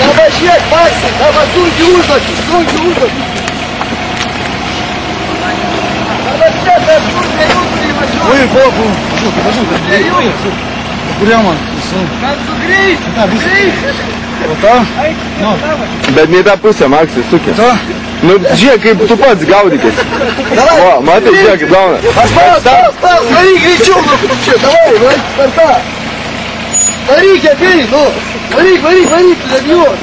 Dabar žiūrėk, Maksai, dabar sunkiai užduotį. Dabar čia, per kur prie jūsų įvažiuoju. Oi, palauk, važiuok. Prie jūsų. Kuriam man? Kad sugrįžt. O ta? Nu. Bet ne į tą pusę, Maksai, sukės. Ta? Nu, žiūrėk, kaip tu pats gaudykis. Davai. O, matai, žiūrėk, kaip gauna. Aš palas, varyk greičiau, nu, čia, davai, varyk, per tą. Varyk, ateini, nu, varyk, nebijos.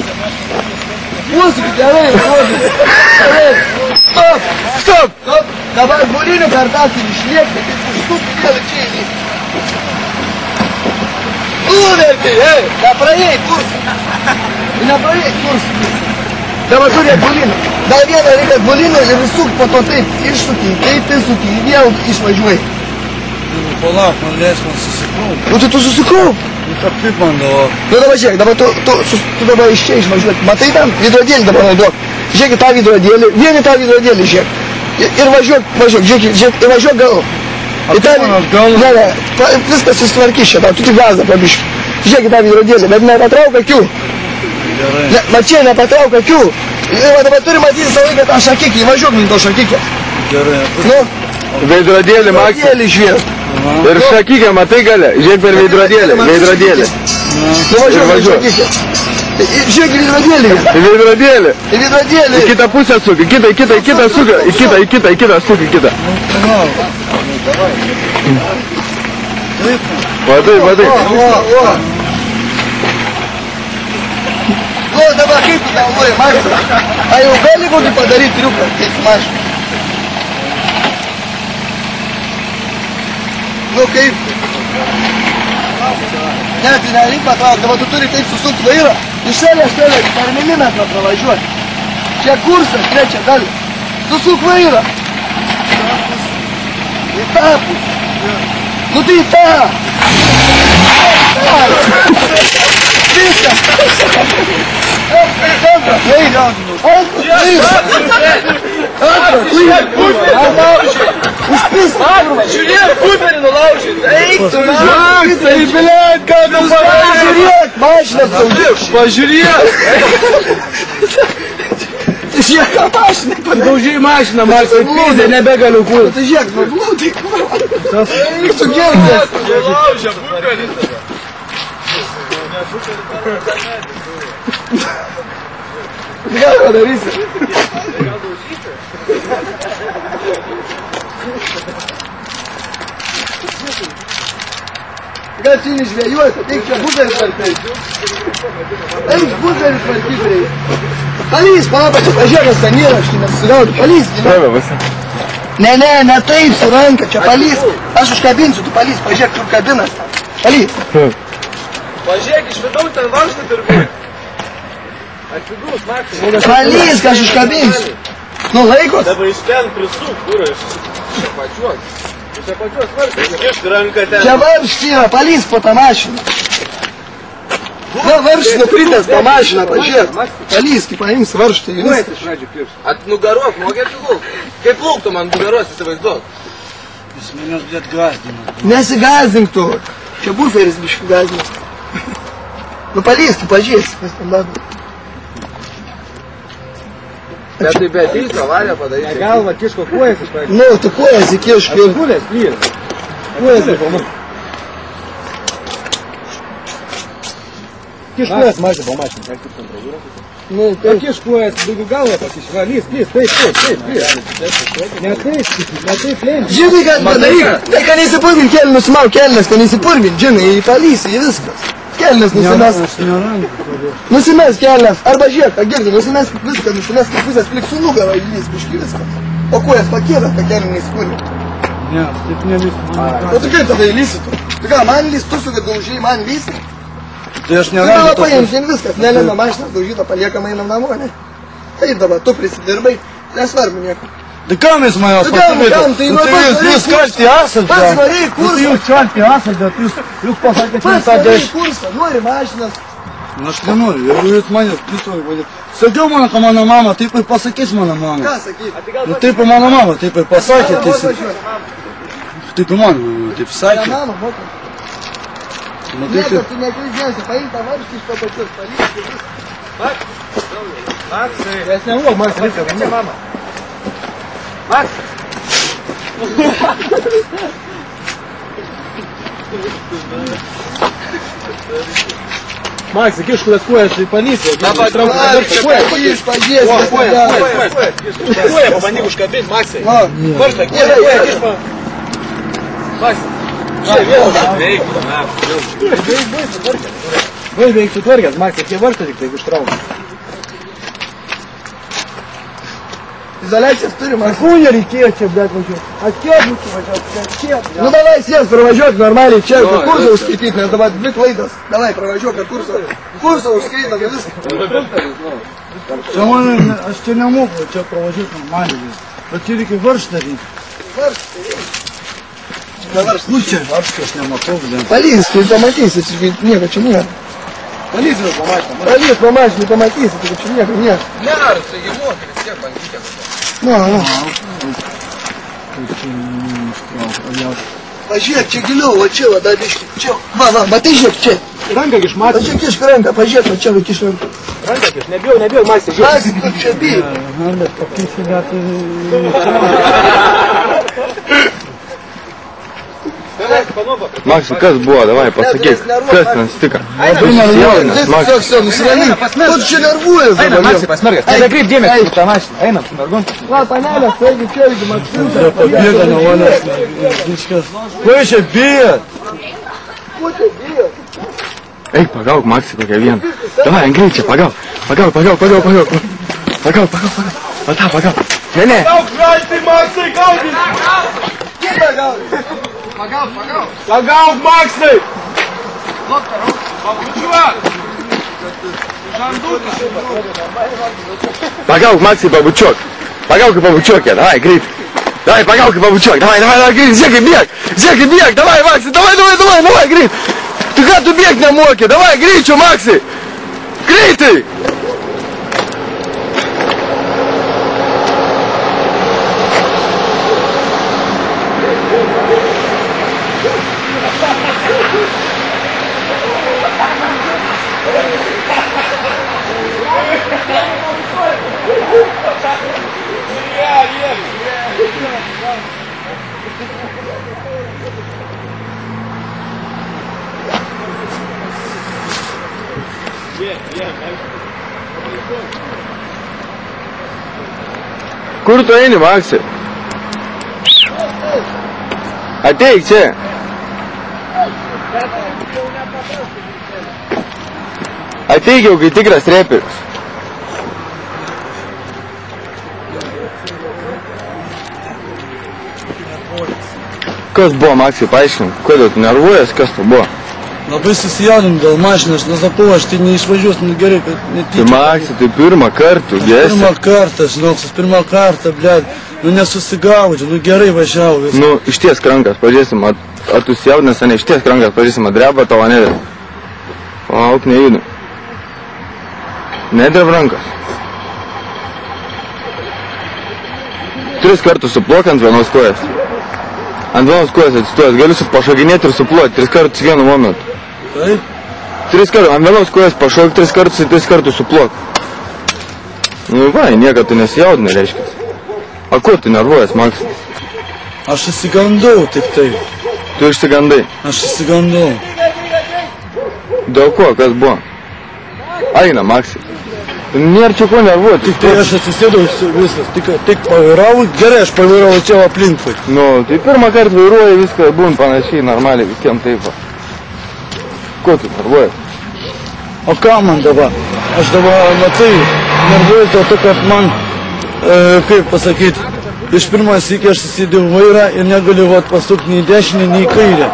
Mūsų, gerai, rodys. Stop. Dabar bulinių per tą ir išliekti, kaip užstukti vėl čia įlįsti. Nuverti, nepraėjai kursą. Nepraėjai kursą. Dabar turėk bulinų. Dar vieną reikia bulinų ir suk po to taip išsuki, taip įsuki, vėl išvažiuoji. Palauk, man leis, man susikau. Nu tai tu susikau. Nu taip kaip man davo. Nu dabar žiūrėk, dabar tu dabar iš čia išvažiuoji. Matai tam, vidrodėlį dabar naudok. Žiūrėk į tą vidrodėlį, vien į tą vidrodėlį žiūrėk. Ir važiuok, žiūrėk, ir važiuok galų. Ar tu man atgal? Ne, viskas susitvarkys čia, tu tik gazą pabiški. Žiūrėk į tą vidrodėlį, bet nepatrauk akių. Gerai. Mačiai, nepatrauk akių. Ir dabar turi matyti savo laiką tą šakikį, važiuok link to šakikį. Gerai. Nu, Veidrodėlį, Maksai. vidrodėlį žiūrėk. Ir šakykę, matai gale, žiūrėk per veidrodėlį. Nu, važiuok link šakikį. Žiūrėk į vidrodėlį. Į veidrodėlį. Į vidrodėlį. Į kitą pusę suk, į kitą suk, į kitą suk, į kitą. Matai. Nu, dabar kaip tu galvoji, Maksai? A jau gali kokį padaryti triuką, kaip su mašinu? Nu kaip? Ne, tai nereik patraukti, dabar tu turi taip susukti vairą. Iš šelės, per milimetrą pravažiuoti. Čia kursas, trečia dalį. Susuk vairą. Į tą pusę. Nu tai į tą. Viskas. Antras, vairą. Žiūrėk, bumerį nulaužyt. Eik, tu Maksai, blėt, ką tu pažiūrėk, mašiną saugiau. pažiūrėk. Žiūrėk, ką mašiną padarė. Daužiai mašiną, Maksai, pizė, nebegaliu kurt. Tai žiūrėk, nu blūdai, kurva. Eik tu gerdas. Nulaužė bumerį. Ką padarysi? Gal čia nežvėjuosi, eik čia bumerį tvarkai. Eik bumerį tvarkai, reikia. Palys, papa, čia pažiūrės ten yra, aš neapsigaudu. Palys, ne taip su ranka, čia palys. Aš užkabinsiu, tu palys, pažiūrėk, kur kabinas. Palys. Pažiūrėk, iš vidaus ten varžtai turbūt. Atsidūs, Maksai. Palys, ką aš užkabinsiu. Nu, laikos. Dabar iš ten prisuk, kur aš čia pačiuos. Čia pačiuos varžtai. Išk ranką ten. Čia varšti yra, palys po tą mašiną. Na, varšti nukritęs tą mašiną, pažiūrėk. Palys, kaip paims varštį. At nugaruok, mokėti lūk. Kaip lūk tu man nugaruos, įsivaizduok. Jis manęs blėt gazdina. Nesigazdink tu. Čia buferis biškių gazdinas. Nu, palys, tu pažiūrėsi, kas ten dada. Bet tai be ateis avariją padaryti. Galva kiško kojas iš pradžių. Nu, tu kojas įkišk ir... Kulės, lyr. Kojas ir pama. Kiš kojas mažai pamašinti, ką kaip kontroliuoja. Nu, taip. Kiš kojas, daugiau galvą pasišva. Lys, taip. Ne taip, lėmė. Žinai, ką padaryk. Tai, kad neįsipurvin kelį, nusimau kelnes, kad neįsipurvin, žinai, į palys, į viskas. Kelnes nusimes. Nusimes kelnes. Arba žiūrėk, ką girdi, nusimes viską, nusimes kaip pusės plik su nugarą įlys, biški viskas. O kojas pakėda, kad kelį neįsipurvin. Ne, taip nelys. O tu kaip tada įlysi tu? Tu ką, man lys, tu su kad daužiai, man lysi? Tai aš Tu gal nerandu. paimsim viskas, nelenda mašinas daužyta, paliekam einam namo, ne? Taip dabar, tu prisidirbai, nesvarbu nieko. Tai kam jūs manęs Tai kam, pasakėte? tai Nu, nu, tai pats jūs kalti esat, Pats norėjai Nu, tai kursą, jūs kalti esat, bet jūs pasakėte pats tą norėjai dešimtą. kursą, nori mašinas. Nu, aš nenoriu, jeigu jūs manęs pisoju vadinat. Sakiau mano, kad mano mama, taip ir pasakys mano mama. Ką sakyt? Nu, taip ir mano mama, taip ir pasakė, Ką taip ir mano mama, taip sakė. mama, moka. Nu, tai Niekas kaip, tu nekreipdėsi, paimk tą varškį iš to pačios, palikti viską. Maksai. Mes nebuvom, man viską, ne mama. Maksai. Макс, киш куда скоится и полиция. Давай, Поешь, поесть. Коя, побандивушка, бей, Максай. Можешь так? Нет, Максай. Вы бейте тут варгас, Макс, тебе варто ты будешь травму. Изоляция в туре, Макс. Хуя реке, блядь, вообще. Отъебнуки, пожалуйста, Ну давай сел, провожок нормальный, человек, Курсов скрипит, надо давать, блядь, лейдос. Давай, провожок, Курсов скрипит, Само aš čia nemoku, čia pravažiuoti normaliai. Bet čia reikia varš daryti. Nu čia varškai aš nematau, blin. Полиция, помогись, не, почему нет? Полицию помочь. Полиция, помочь, не помогись, ты почему нет? Нет. Нярцы, ему, всех бандитов. Ну. Пожет, Чегилёва, чела, да, бишки, чел. Ва, батыжек, чел. Ранга киш, Макс. Пожет, киш, каранка, пожет, чел, киш, ранка. Ранга киш, набил, Максай. Макс, тут что, бей. Макс, kas buvo, давай, pasakyk, kas ten stika. Все, ну срали. Тут что нервует, Einam, Maksai, pasmergas. Nebekreip dėmesį į tą mašiną. Einam, mergom. Ладно, понятно, все, девчонки, Максим. Bėga nuo manęs. Viskas. Ko čia bijat? Eik, pagauk, Maksai, kokią vieną. Davai, ant greičio, pagauk. Pagauk. Va tą, pagauk. Ne. Pagauk, Maksai! Pagauk, Maksai, pabučiuok. Pagauk, pabučiuokė, davai, greit. Davai, pagauk, pabučiuok, davai, greit, žiūrėk, bėg, davai, Maksai, davai, greit. Tu ką, tu bėg nemokė, davai, greičiau, Maksai. Greitai. Kur tu eini, Maksai? Ateik čia. Ateik jau, kai tikras reperis. Kas buvo, Maksai, paaiškink, kodėl tu nervuojas, kas tu buvo? Labai susijaudinau dėl mašinos, nesakau, aš tai neišvažiuosiu, nu gerai, kad netyčia. Tai Maksai, tai pirmą kartą, gėsi. Pirmą kartą, blėd, nu nesusigaudžiu, nu gerai važiavau viską. Nu, išties rankas, pažiūrėsim, ar tu sijaudinęs, ar ne išties rankas, pažiūrėsim, dreba tavo nedreba. Auk, nejudu. Nedreba rankas. 3 kartus suplok ant vienos kojas. Ant vienos kojas atsistojęs, gali pašokinėti ir suploti 3 kartus vienu momentu. Taip? 3 kartus, ant vienos kojas pašok 3 kartus ir 3 kartus suplok. Nu, va, niekad tu nesijaudinai, reiškia. A ko tu nervuojas, Maksai? Aš įsigandau tik tai. Tu išsigandai. Aš įsigandau. Dėl ko, kas buvo? Eina, Maksai. Nėra čia ko nervuoti. Tai aš atsisėdau viskas, tik pavairavau, gerai aš pavairavau čia aplinkui. Nu, tai pirmą kartą vairuoji viską, būn panašiai, normaliai, visiems taip. Ko tu nervuojas? O ką man dabar? Aš dabar, matai, nervuojas dėl to, kad man, kaip pasakyti, iš pirmas iki aš susidėjau vairą ir negaliu pasukti nei į dešinę, nei į kairę.